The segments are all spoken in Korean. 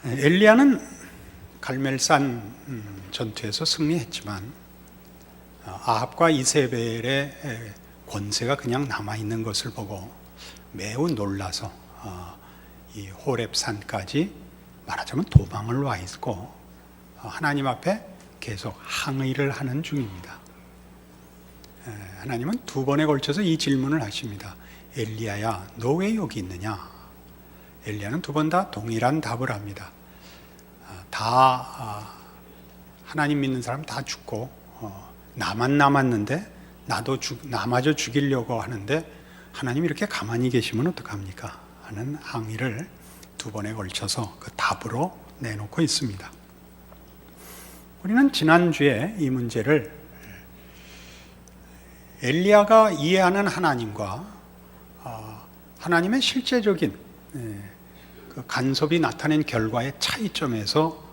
엘리야는 갈멜산 전투에서 승리했지만 아합과 이세벨의 권세가 그냥 남아있는 것을 보고 매우 놀라서 이 호렙산까지 말하자면 도망을 와 있고 하나님 앞에 계속 항의를 하는 중입니다. 하나님은 두 번에 걸쳐서 이 질문을 하십니다. 엘리야야, 너 왜 여기 있느냐? 엘리야는 두 번 다 동일한 답을 합니다. 하나님 믿는 사람 다 죽고 나만 남았는데 나마저 죽이려고 하는데 하나님 이렇게 가만히 계시면 어떡합니까? 하는 항의를 두 번에 걸쳐서 그 답으로 내놓고 있습니다. 우리는 지난주에 이 문제를 엘리야가 이해하는 하나님과 하나님의 실제적인 그 간섭이 나타낸 결과의 차이점에서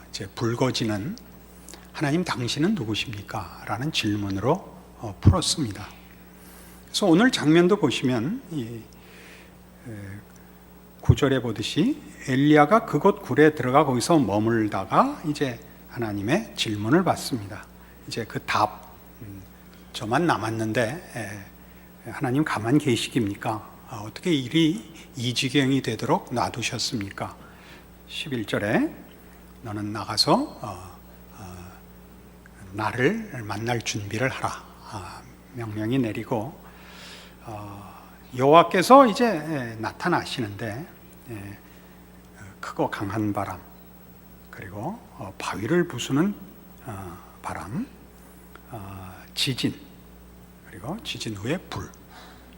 이제 불거지는 하나님 당신은 누구십니까? 라는 질문으로 풀었습니다. 그래서 오늘 장면도 보시면 이 9절에 보듯이 엘리야가 그곳 굴에 들어가 거기서 머물다가 이제 하나님의 질문을 받습니다. 이제 그 답, 저만 남았는데 하나님 가만 계시깁니까? 어떻게 일이 이 지경이 되도록 놔두셨습니까? 11절에 너는 나가서 나를 만날 준비를 하라 명령이 내리고 여호와께서 이제 나타나시는데 크고 강한 바람 그리고 바위를 부수는 바람, 지진 그리고 지진 후에 불,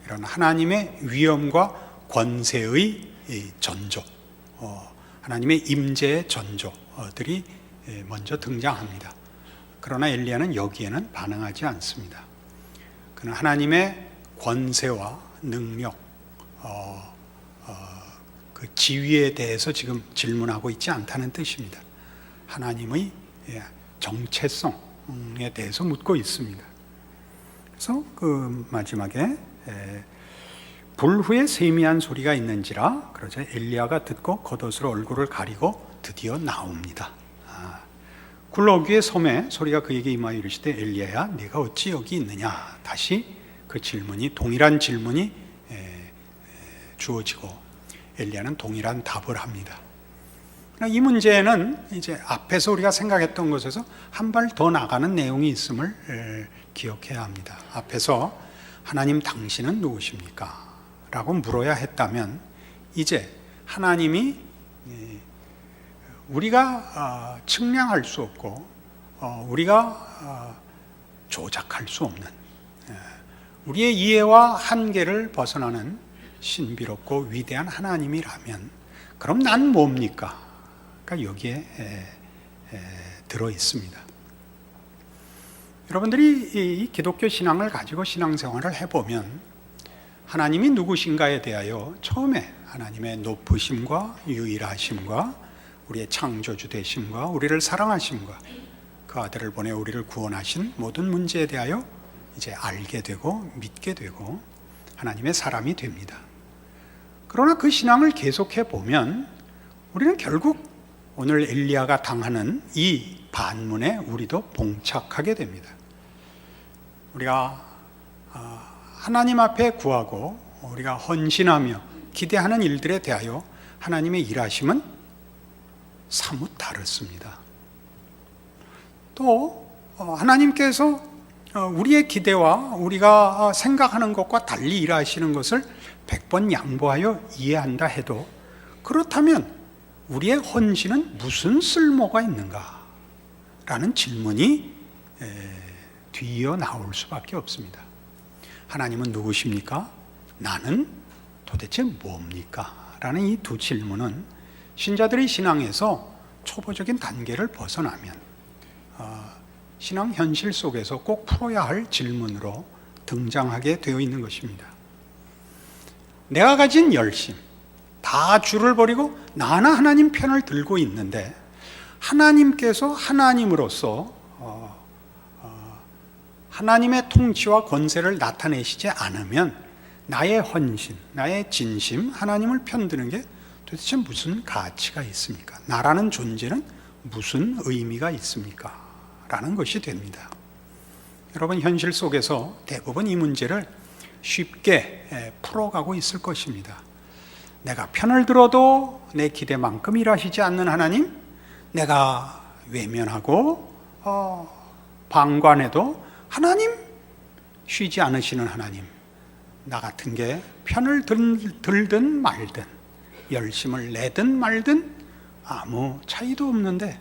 이런 하나님의 위엄과 권세의 전조, 하나님의 임재의 전조들이 먼저 등장합니다. 그러나 엘리야는 여기에는 반응하지 않습니다. 그는 하나님의 권세와 능력, 그 지위에 대해서 지금 질문하고 있지 않다는 뜻입니다. 하나님의 정체성에 대해서 묻고 있습니다. 그래서 그 마지막에 불 후에 세미한 소리가 있는지라 그러자 엘리야가 듣고 겉옷으로 얼굴을 가리고 드디어 나옵니다. 굴러오기에 섬에 소리가 그에게 임하여 이르시되 엘리야야 네가 어찌 여기 있느냐. 다시 그 질문이 동일한 질문이 주어지고 엘리야는 동일한 답을 합니다. 이 문제는 이제 앞에서 우리가 생각했던 것에서 한 발 더 나가는 내용이 있음을 기억해야 합니다. 앞에서 하나님 당신은 누구십니까? 라고 물어야 했다면 이제 하나님이 우리가 측량할 수 없고 우리가 조작할 수 없는 우리의 이해와 한계를 벗어나는 신비롭고 위대한 하나님이라면 그럼 난 뭡니까? 그러니까 여기에 들어 있습니다. 여러분들이 이 기독교 신앙을 가지고 신앙생활을 해보면 하나님이 누구신가에 대하여 처음에 하나님의 높으심과 유일하심과 우리의 창조주 되심과 우리를 사랑하심과 그 아들을 보내 우리를 구원하신 모든 문제에 대하여 이제 알게 되고 믿게 되고 하나님의 사람이 됩니다. 그러나 그 신앙을 계속해 보면 우리는 결국 오늘 엘리야가 당하는 이 반문에 우리도 봉착하게 됩니다. 우리가 하나님 앞에 구하고 우리가 헌신하며 기대하는 일들에 대하여 하나님의 일하심은 사뭇 다릅니다. 또 하나님께서 우리의 기대와 우리가 생각하는 것과 달리 일하시는 것을 100번 양보하여 이해한다 해도 그렇다면 우리의 헌신은 무슨 쓸모가 있는가? 라는 질문이 뒤이어 나올 수밖에 없습니다. 하나님은 누구십니까? 나는 도대체 뭡니까? 라는 이 두 질문은 신자들의 신앙에서 초보적인 단계를 벗어나면 신앙 현실 속에서 꼭 풀어야 할 질문으로 등장하게 되어 있는 것입니다. 내가 가진 열심, 다 줄을 버리고 나나 하나님 편을 들고 있는데 하나님께서 하나님으로서 하나님의 통치와 권세를 나타내시지 않으면 나의 헌신, 나의 진심, 하나님을 편드는 게 도대체 무슨 가치가 있습니까? 나라는 존재는 무슨 의미가 있습니까? 라는 것이 됩니다. 여러분, 현실 속에서 대부분 이 문제를 쉽게 풀어가고 있을 것입니다. 내가 편을 들어도 내 기대만큼 일하시지 않는 하나님, 내가 외면하고 방관해도 하나님 쉬지 않으시는 하나님, 나 같은 게 편을 들든 말든 열심을 내든 말든 아무 차이도 없는데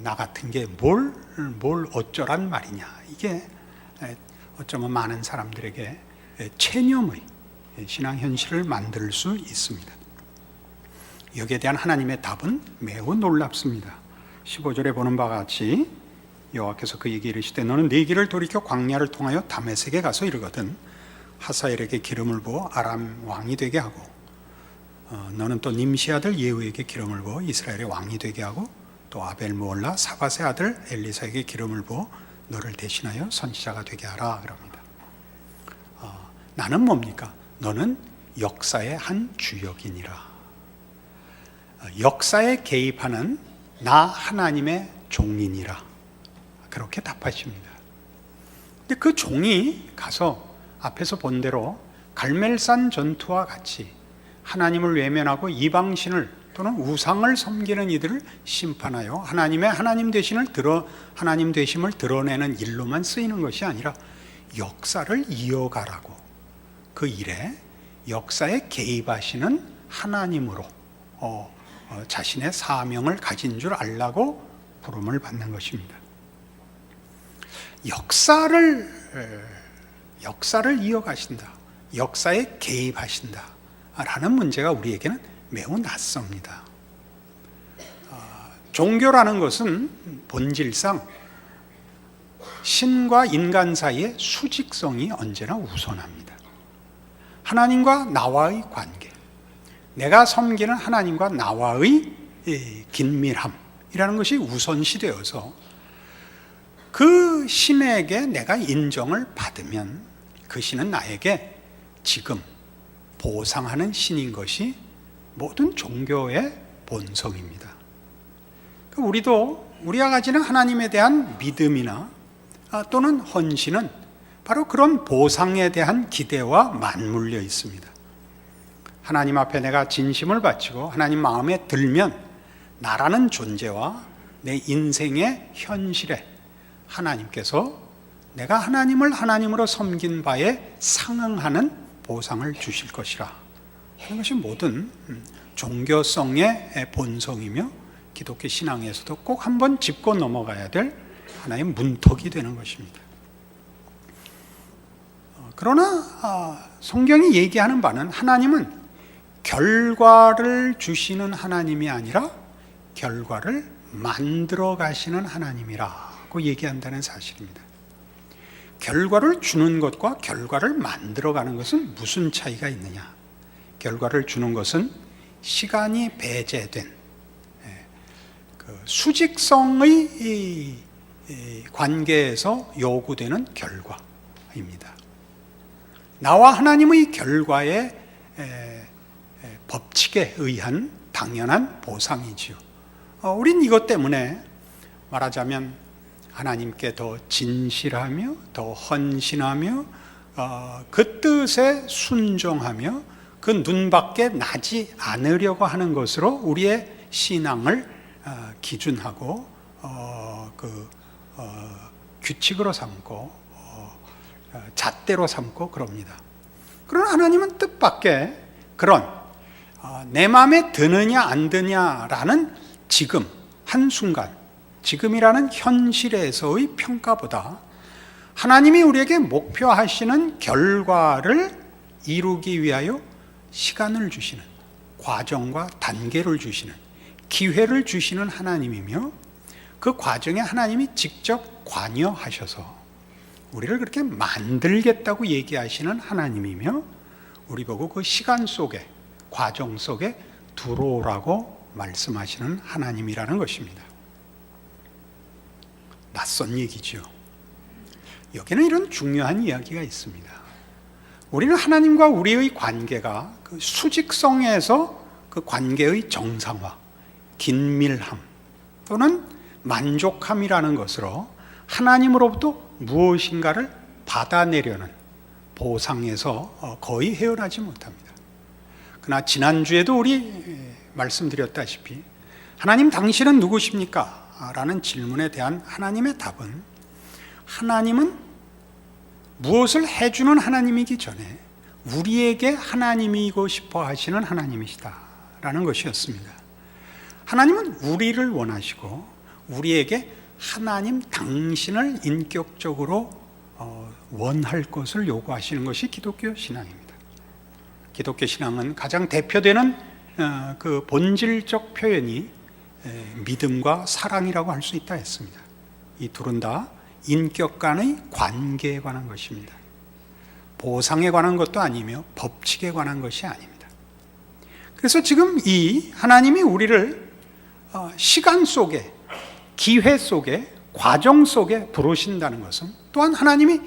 나 같은 게 뭘 어쩌란 말이냐. 이게 어쩌면 많은 사람들에게 체념의 신앙 현실을 만들 수 있습니다. 여기에 대한 하나님의 답은 매우 놀랍습니다. 15절에 보는 바와 같이 여호와께서 그에게 이르시되 너는 네 길을 돌이켜 광야를 통하여 다메섹에 가서 이르거든 하사엘에게 기름을 부어 아람 왕이 되게 하고 너는 또 님시 아들 예후에게 기름을 부어 이스라엘의 왕이 되게 하고 또 아벨 무올라 사밧의 아들 엘리사에게 기름을 부어 너를 대신하여 선지자가 되게 하라 그럽니다. 나는 뭡니까? 너는 역사의 한 주역이니라. 역사에 개입하는 나 하나님의 종이니라. 그렇게 답하십니다. 근데 그 종이 가서 앞에서 본 대로 갈멜산 전투와 같이 하나님을 외면하고 이방신을 또는 우상을 섬기는 이들을 심판하여 하나님의 하나님 되심을 드러내는 일로만 쓰이는 것이 아니라 역사를 이어가라고, 그 일에 역사에 개입하시는 하나님으로 자신의 사명을 가진 줄 알라고 부름을 받는 것입니다. 역사를 이어가신다, 역사에 개입하신다 라는 문제가 우리에게는 매우 낯섭니다. 종교라는 것은 본질상 신과 인간 사이의 수직성이 언제나 우선합니다. 하나님과 나와의 관계, 내가 섬기는 하나님과 나와의 긴밀함이라는 것이 우선시 되어서 그 신에게 내가 인정을 받으면 그 신은 나에게 지금 보상하는 신인 것이 모든 종교의 본성입니다. 우리가 가지는 하나님에 대한 믿음이나 또는 헌신은 바로 그런 보상에 대한 기대와 맞물려 있습니다. 하나님 앞에 내가 진심을 바치고 하나님 마음에 들면 나라는 존재와 내 인생의 현실에 하나님께서 내가 하나님을 하나님으로 섬긴 바에 상응하는 보상을 주실 것이라 하는 것이 모든 종교성의 본성이며 기독교 신앙에서도 꼭 한번 짚고 넘어가야 될 하나의 문턱이 되는 것입니다. 그러나 성경이 얘기하는 바는 하나님은 결과를 주시는 하나님이 아니라 결과를 만들어 가시는 하나님이라고 얘기한다는 사실입니다. 결과를 주는 것과 결과를 만들어가는 것은 무슨 차이가 있느냐? 결과를 주는 것은 시간이 배제된 그 수직성의 관계에서 요구되는 결과입니다. 나와 하나님의 결과의 법칙에 의한 당연한 보상이지요. 우린 이것 때문에 말하자면 하나님께 더 진실하며 더 헌신하며 그 뜻에 순종하며 그 눈밖에 나지 않으려고 하는 것으로 우리의 신앙을 기준하고 규칙으로 삼고 잣대로 삼고 그럽니다. 그러나 하나님은 뜻밖의 그런 내 마음에 드느냐 안 드냐라는 지금 한순간, 지금이라는 현실에서의 평가보다 하나님이 우리에게 목표하시는 결과를 이루기 위하여 시간을 주시는, 과정과 단계를 주시는, 기회를 주시는 하나님이며 그 과정에 하나님이 직접 관여하셔서 우리를 그렇게 만들겠다고 얘기하시는 하나님이며 우리 보고 그 시간 속에, 과정 속에 들어오라고 말씀하시는 하나님이라는 것입니다. 낯선 얘기죠. 여기는 이런 중요한 이야기가 있습니다. 우리는 하나님과 우리의 관계가 그 수직성에서 그 관계의 정상화, 긴밀함 또는 만족함이라는 것으로 하나님으로부터 무엇인가를 받아내려는 보상에서 거의 헤어나지 못합니다. 그러나 지난주에도 우리 말씀드렸다시피 하나님 당신은 누구십니까? 라는 질문에 대한 하나님의 답은 하나님은 무엇을 해주는 하나님이기 전에 우리에게 하나님이고 싶어 하시는 하나님이시다 라는 것이었습니다. 하나님은 우리를 원하시고 우리에게 하나님 당신을 인격적으로 원할 것을 요구하시는 것이 기독교 신앙입니다. 기독교 신앙은 가장 대표되는 그 본질적 표현이 믿음과 사랑이라고 할 수 있다 했습니다. 이 둘은 다 인격 간의 관계에 관한 것입니다. 보상에 관한 것도 아니며 법칙에 관한 것이 아닙니다. 그래서 지금 이 하나님이 우리를 시간 속에, 기회 속에, 과정 속에 부르신다는 것은 또한 하나님이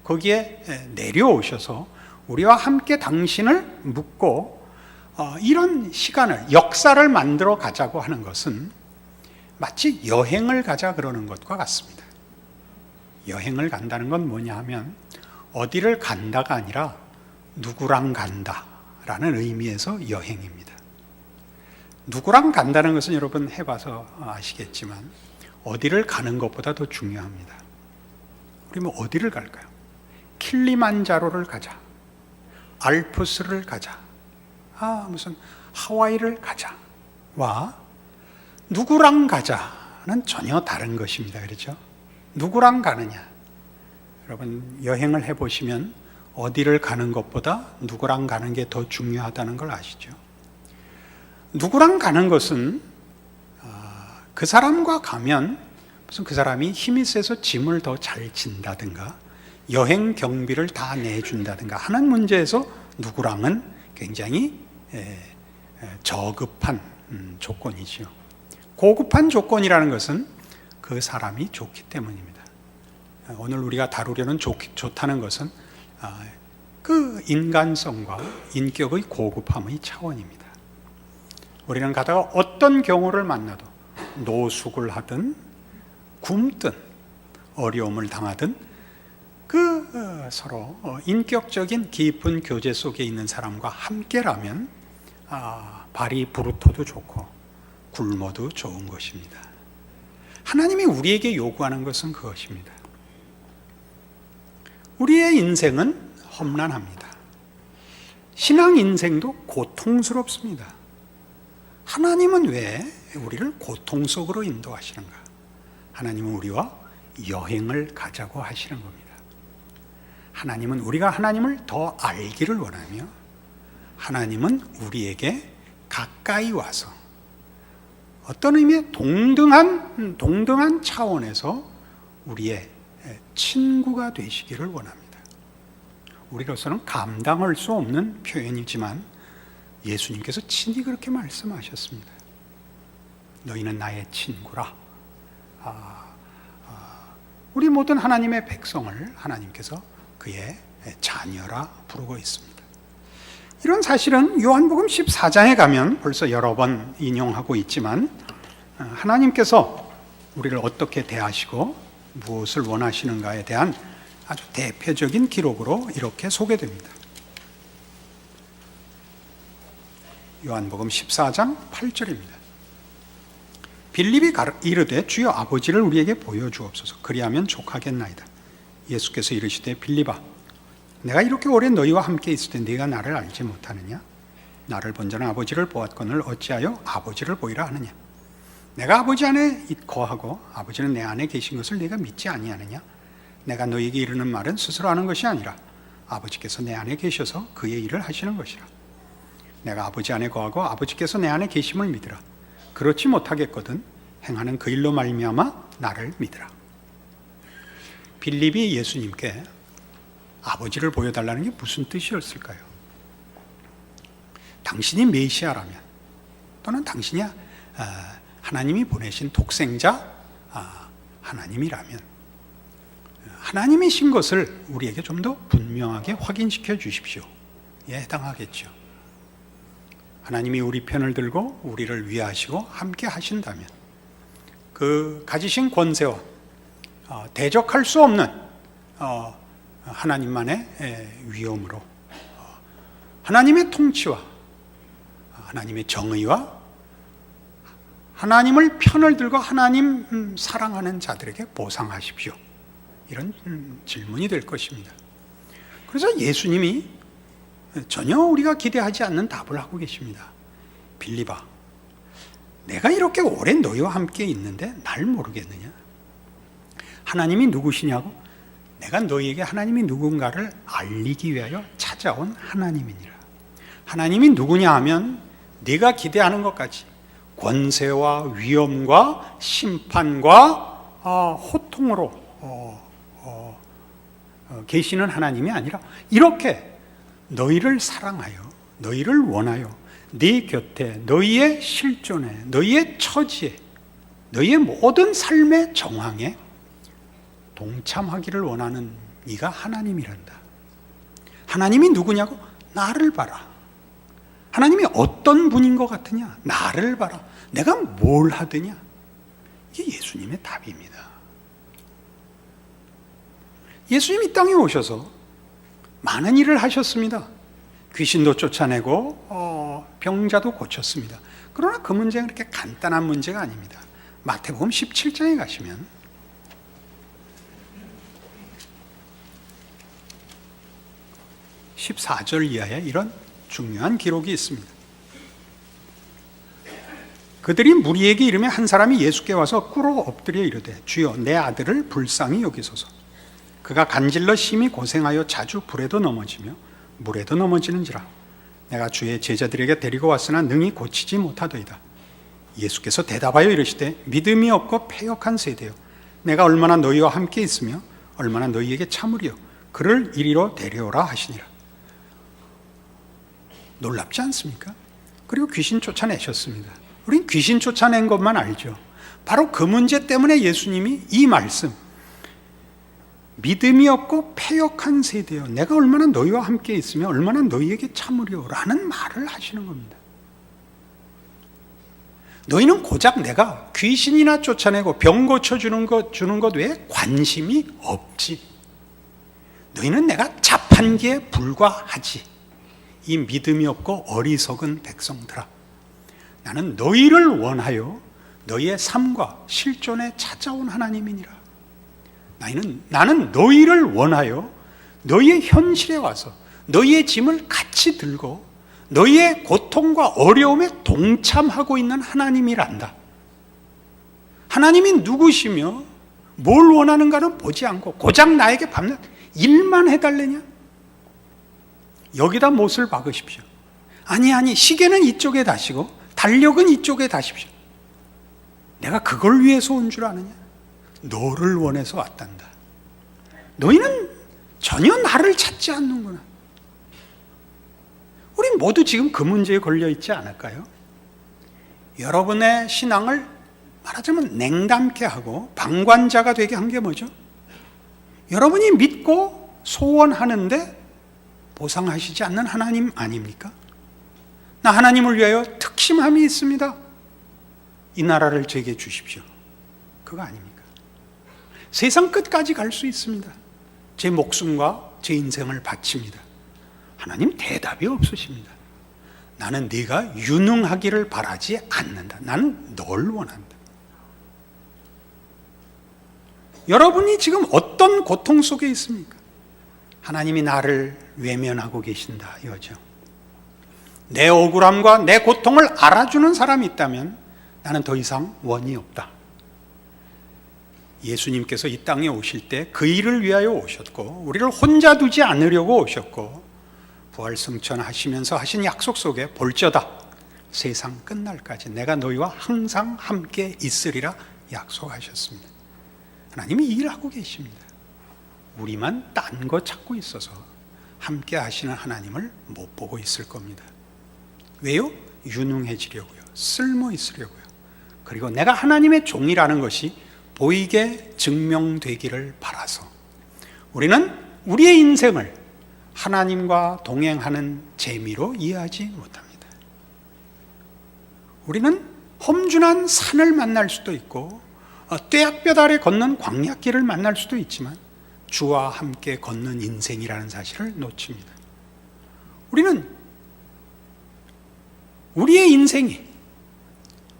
거기에 내려오셔서 우리와 함께 당신을 묻고 이런 시간을, 역사를 만들어 가자고 하는 것은 마치 여행을 가자 그러는 것과 같습니다. 여행을 간다는 건 뭐냐 하면 어디를 간다가 아니라 누구랑 간다라는 의미에서 여행입니다. 누구랑 간다는 것은 여러분 해봐서 아시겠지만 어디를 가는 것보다 더 중요합니다. 우리 뭐 어디를 갈까요? 킬리만자로를 가자, 알프스를 가자, 무슨 하와이를 가자와 누구랑 가자는 전혀 다른 것입니다. 그렇죠? 누구랑 가느냐? 여러분 여행을 해보시면 어디를 가는 것보다 누구랑 가는 게 더 중요하다는 걸 아시죠? 누구랑 가는 것은 그 사람과 가면 무슨 그 사람이 힘이 세서 짐을 더 잘 진다든가 여행 경비를 다 내준다든가 하는 문제에서 누구랑은 굉장히 저급한 조건이지요. 고급한 조건이라는 것은 그 사람이 좋기 때문입니다. 오늘 우리가 다루려는 좋다는 것은 그 인간성과 인격의 고급함의 차원입니다. 우리는 가다가 어떤 경우를 만나도 노숙을 하든 굶든 어려움을 당하든 그 서로 인격적인 깊은 교제 속에 있는 사람과 함께라면 발이 부르터도 좋고 굶어도 좋은 것입니다. 하나님이 우리에게 요구하는 것은 그것입니다. 우리의 인생은 험난합니다. 신앙 인생도 고통스럽습니다. 하나님은 왜 우리를 고통 속으로 인도하시는가? 하나님은 우리와 여행을 가자고 하시는 겁니다. 하나님은 우리가 하나님을 더 알기를 원하며 하나님은 우리에게 가까이 와서 어떤 의미의 동등한 차원에서 우리의 친구가 되시기를 원합니다. 우리로서는 감당할 수 없는 표현이지만 예수님께서 친히 그렇게 말씀하셨습니다. 너희는 나의 친구라. 우리 모든 하나님의 백성을 하나님께서 그의 자녀라 부르고 있습니다. 이런 사실은 요한복음 14장에 가면 벌써 여러 번 인용하고 있지만 하나님께서 우리를 어떻게 대하시고 무엇을 원하시는가에 대한 아주 대표적인 기록으로 이렇게 소개됩니다. 요한복음 14장 8절입니다. 빌립이 이르되 주여 아버지를 우리에게 보여주옵소서 그리하면 족하겠나이다. 예수께서 이르시되 빌립아 내가 이렇게 오래 너희와 함께 있을 때 네가 나를 알지 못하느냐? 나를 본 자는 아버지를 보았거늘 어찌하여 아버지를 보이라 하느냐? 내가 아버지 안에 거하고 아버지는 내 안에 계신 것을 네가 믿지 아니하느냐? 내가 너희에게 이르는 말은 스스로 하는 것이 아니라 아버지께서 내 안에 계셔서 그의 일을 하시는 것이라. 내가 아버지 안에 거하고 아버지께서 내 안에 계심을 믿으라. 그렇지 못하겠거든 행하는 그 일로 말미암아 나를 믿으라. 빌립이 예수님께 아버지를 보여달라는 게 무슨 뜻이었을까요? 당신이 메시아라면 또는 당신이 하나님이 보내신 독생자 하나님이라면 하나님이신 것을 우리에게 좀 더 분명하게 확인시켜 주십시오. 예, 해당하겠죠. 하나님이 우리 편을 들고 우리를 위하시고 함께 하신다면 그 가지신 권세와 대적할 수 없는 하나님만의 위엄으로 하나님의 통치와 하나님의 정의와 하나님을 편을 들고 하나님 사랑하는 자들에게 보상하십시오. 이런 질문이 될 것입니다. 그래서 예수님이 전혀 우리가 기대하지 않는 답을 하고 계십니다. 빌립아, 내가 이렇게 오래 너희와 함께 있는데 날 모르겠느냐? 하나님이 누구시냐고? 내가 너희에게 하나님이 누군가를 알리기 위하여 찾아온 하나님이니라. 하나님이 누구냐 하면 네가 기대하는 것까지 권세와 위엄과 심판과 호통으로 계시는 하나님이 아니라 이렇게 너희를 사랑하여 너희를 원하여 네 곁에 너희의 실존에 너희의 처지에 너희의 모든 삶의 정황에 동참하기를 원하는 네가 하나님이란다. 하나님이 누구냐고? 나를 봐라. 하나님이 어떤 분인 것 같으냐? 나를 봐라. 내가 뭘 하더냐? 이게 예수님의 답입니다. 예수님이 이 땅에 오셔서 많은 일을 하셨습니다. 귀신도 쫓아내고 병자도 고쳤습니다. 그러나 그 문제는 그렇게 간단한 문제가 아닙니다. 마태복음 17장에 가시면 14절 이하에 이런 중요한 기록이 있습니다. 그들이 무리에게 이르며 한 사람이 예수께 와서 꿇어 엎드려 이르되 주여 내 아들을 불쌍히 여기소서. 그가 간질러 심히 고생하여 자주 불에도 넘어지며 물에도 넘어지는지라. 내가 주의 제자들에게 데리고 왔으나 능히 고치지 못하더이다. 예수께서 대답하여 이르시되 믿음이 없고 패역한 세대여, 내가 얼마나 너희와 함께 있으며 얼마나 너희에게 참으리요. 그를 이리로 데려오라 하시니라. 놀랍지 않습니까? 그리고 귀신 쫓아내셨습니다. 우린 귀신 쫓아낸 것만 알죠. 바로 그 문제 때문에 예수님이 이 말씀, 믿음이 없고 패역한 세대여, 내가 얼마나 너희와 함께 있으며 얼마나 너희에게 참으려 라는 말을 하시는 겁니다. 너희는 고작 내가 귀신이나 쫓아내고 병 고쳐주는 것 외에 관심이 없지. 너희는 내가 자판기에 불과하지. 이 믿음이 없고 어리석은 백성들아, 나는 너희를 원하여 너희의 삶과 실존에 찾아온 하나님이니라. 나는 너희를 원하여 너희의 현실에 와서 너희의 짐을 같이 들고 너희의 고통과 어려움에 동참하고 있는 하나님이란다. 하나님이 누구시며 뭘 원하는가는 보지 않고 고작 나에게 밤낮 일만 해달래냐? 여기다 못을 박으십시오. 아니, 시계는 이쪽에 다시고 달력은 이쪽에 다십시오. 내가 그걸 위해서 온 줄 아느냐? 너를 원해서 왔단다. 너희는 전혀 나를 찾지 않는구나. 우리 모두 지금 그 문제에 걸려 있지 않을까요? 여러분의 신앙을 말하자면 냉담케 하고 방관자가 되게 한 게 뭐죠? 여러분이 믿고 소원하는데 보상하시지 않는 하나님 아닙니까? 나 하나님을 위하여 특심함이 있습니다. 이 나라를 제게 주십시오. 그거 아닙니까? 세상 끝까지 갈 수 있습니다. 제 목숨과 제 인생을 바칩니다. 하나님 대답이 없으십니다. 나는 네가 유능하기를 바라지 않는다. 나는 널 원한다. 여러분이 지금 어떤 고통 속에 있습니까? 하나님이 나를 외면하고 계신다 이거죠. 내 억울함과 내 고통을 알아주는 사람이 있다면 나는 더 이상 원이 없다. 예수님께서 이 땅에 오실 때 그 일을 위하여 오셨고 우리를 혼자 두지 않으려고 오셨고 부활승천하시면서 하신 약속 속에 볼저다 세상 끝날까지 내가 너희와 항상 함께 있으리라 약속하셨습니다. 하나님이 이 일을 하고 계십니다. 우리만 딴 거 찾고 있어서 함께 하시는 하나님을 못 보고 있을 겁니다. 왜요? 유능해지려고요. 쓸모 있으려고요. 그리고 내가 하나님의 종이라는 것이 보이게 증명되기를 바라서 우리는 우리의 인생을 하나님과 동행하는 재미로 이해하지 못합니다. 우리는 험준한 산을 만날 수도 있고 뙤약볕 아래 걷는 광야길을 만날 수도 있지만 주와 함께 걷는 인생이라는 사실을 놓칩니다. 우리는 우리의 인생이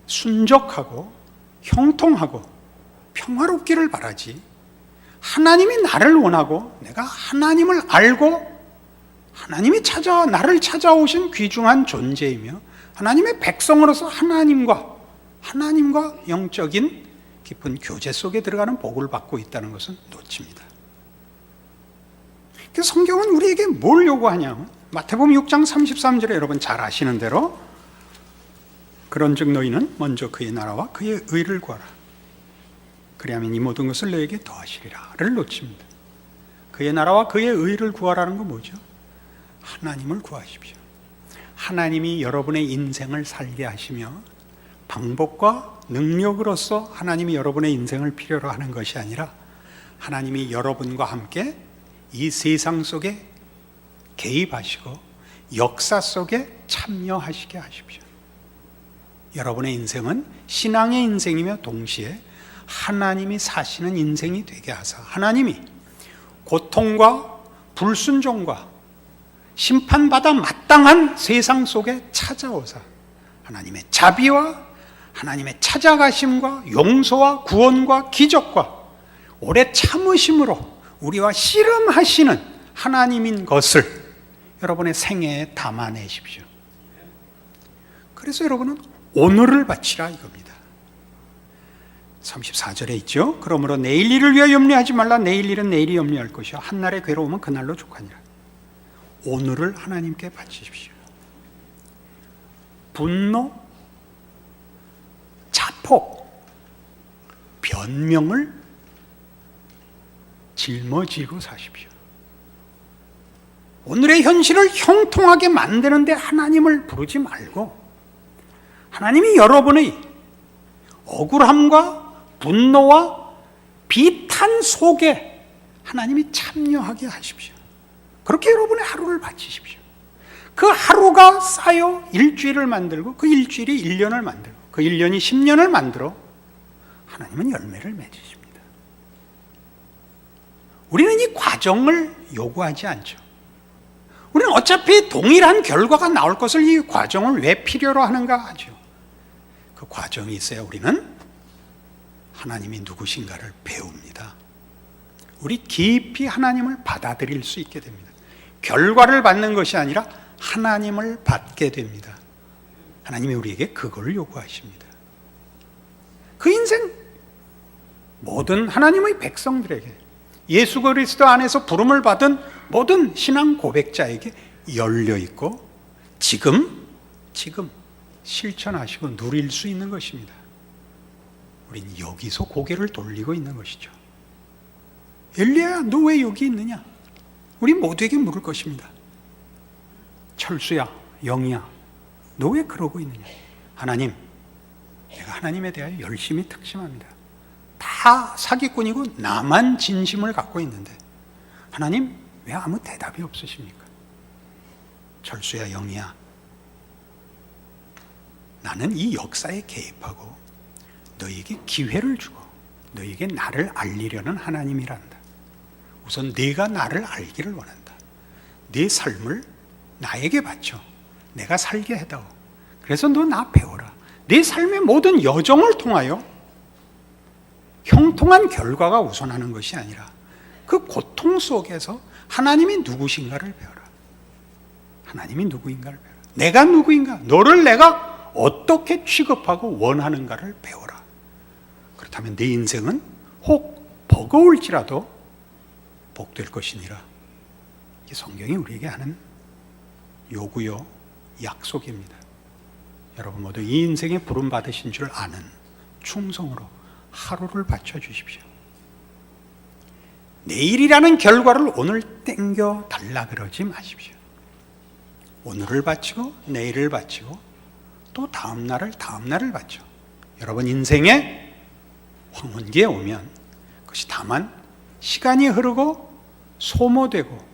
순적하고 형통하고 평화롭기를 바라지, 하나님이 나를 원하고 내가 하나님을 알고 하나님이 나를 찾아오신 귀중한 존재이며 하나님의 백성으로서 하나님과 영적인 깊은 교제 속에 들어가는 복을 받고 있다는 것은 놓칩니다. 그래서 성경은 우리에게 뭘 요구하냐? 마태복음 6장 33절에 여러분 잘 아시는 대로 그런즉 너희는 먼저 그의 나라와 그의 의를 구하라. 그리하면 이 모든 것을 너에게 더하시리라를 놓칩니다. 그의 나라와 그의 의를 구하라는 건 뭐죠? 하나님을 구하십시오. 하나님이 여러분의 인생을 살게 하시며 방법과 능력으로서 하나님이 여러분의 인생을 필요로 하는 것이 아니라 하나님이 여러분과 함께 이 세상 속에 개입하시고 역사 속에 참여하시게 하십시오. 여러분의 인생은 신앙의 인생이며 동시에 하나님이 사시는 인생이 되게 하사 하나님이 고통과 불순종과 심판받아 마땅한 세상 속에 찾아오사 하나님의 자비와 하나님의 찾아가심과 용서와 구원과 기적과 오래 참으심으로 우리와 씨름하시는 하나님인 것을 여러분의 생애에 담아내십시오. 그래서 여러분은 오늘을 바치라 이겁니다. 34절에 있죠. 그러므로 내일 일을 위하여 염려하지 말라. 내일 일은 내일이 염려할 것이요 한날의 괴로움은 그날로 족하니라. 오늘을 하나님께 바치십시오. 분노, 자폭, 변명을 짊어지고 사십시오. 오늘의 현실을 형통하게 만드는데 하나님을 부르지 말고 하나님이 여러분의 억울함과 분노와 비탄 속에 하나님이 참여하게 하십시오. 그렇게 여러분의 하루를 바치십시오. 그 하루가 쌓여 일주일을 만들고 그 일주일이 1년을 만들고 그 1년이 10년을 만들어 하나님은 열매를 맺으십니다. 우리는 이 과정을 요구하지 않죠. 우리는 어차피 동일한 결과가 나올 것을 이 과정을 왜 필요로 하는가 하죠. 그 과정이 있어야 우리는 하나님이 누구신가를 배웁니다. 우리 깊이 하나님을 받아들일 수 있게 됩니다. 결과를 받는 것이 아니라 하나님을 받게 됩니다. 하나님이 우리에게 그걸 요구하십니다. 그 인생 모든 하나님의 백성들에게 예수 그리스도 안에서 부름을 받은 모든 신앙 고백자에게 열려 있고 지금 실천하시고 누릴 수 있는 것입니다. 우리는 여기서 고개를 돌리고 있는 것이죠. 엘리야야, 너 왜 여기 있느냐? 우리 모두에게 물을 것입니다. 철수야, 영이야, 너 왜 그러고 있느냐? 하나님, 내가 하나님에 대하여 열심히 특심합니다. 다 사기꾼이고 나만 진심을 갖고 있는데 하나님 왜 아무 대답이 없으십니까? 철수야, 영이야, 나는 이 역사에 개입하고 너에게 기회를 주고 너에게 나를 알리려는 하나님이란다. 우선 네가 나를 알기를 원한다. 네 삶을 나에게 바쳐 내가 살게 해다오. 그래서 너 나 배워라. 네 삶의 모든 여정을 통하여 형통한 결과가 우선하는 것이 아니라 그 고통 속에서 하나님이 누구신가를 배워라. 하나님이 누구인가를 배워라. 내가 누구인가? 너를 내가 어떻게 취급하고 원하는가를 배워라. 그렇다면 내 인생은 혹 버거울지라도 복될 것이니라. 이게 성경이 우리에게 하는 요구요, 약속입니다. 여러분 모두 이 인생에 부름 받으신 줄 아는 충성으로 하루를 바쳐 주십시오. 내일이라는 결과를 오늘 땡겨 달라 그러지 마십시오. 오늘을 바치고 내일을 바치고 또 다음 날을 바쳐. 여러분 인생의 황혼기에 오면 그것이 다만 시간이 흐르고 소모되고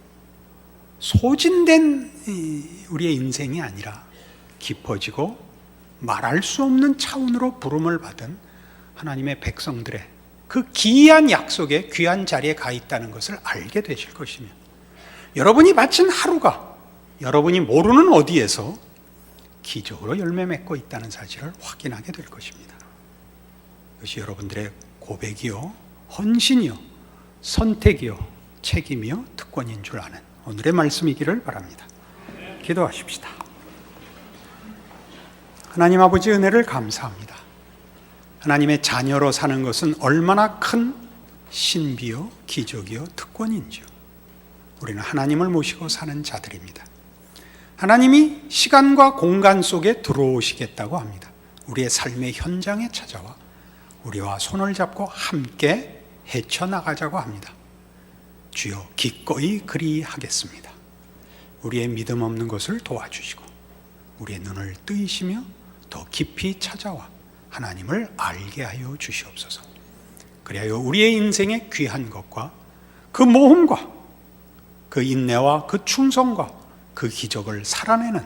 소진된 우리의 인생이 아니라 깊어지고 말할 수 없는 차원으로 부름을 받은 하나님의 백성들의 그 기이한 약속의 귀한 자리에 가 있다는 것을 알게 되실 것이며, 여러분이 바친 하루가 여러분이 모르는 어디에서 기적으로 열매 맺고 있다는 사실을 확인하게 될 것입니다. 그것이 여러분들의 고백이요, 헌신이요, 선택이요, 책임이요, 특권인 줄 아는 오늘의 말씀이기를 바랍니다. 기도하십시다. 하나님 아버지, 은혜를 감사합니다. 하나님의 자녀로 사는 것은 얼마나 큰 신비요, 기적이요, 특권인지요. 우리는 하나님을 모시고 사는 자들입니다. 하나님이 시간과 공간 속에 들어오시겠다고 합니다. 우리의 삶의 현장에 찾아와 우리와 손을 잡고 함께 헤쳐나가자고 합니다. 주여, 기꺼이 그리하겠습니다. 우리의 믿음 없는 것을 도와주시고 우리의 눈을 뜨이시며 더 깊이 찾아와 하나님을 알게 하여 주시옵소서. 그리하여 우리의 인생의 귀한 것과 그 모험과 그 인내와 그 충성과 그 기적을 살아내는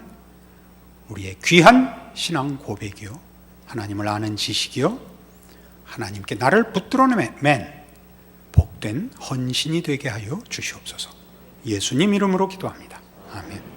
우리의 귀한 신앙 고백이요, 하나님을 아는 지식이요, 하나님께 나를 붙들어 맨 복된 헌신이 되게 하여 주시옵소서. 예수님 이름으로 기도합니다. 아멘.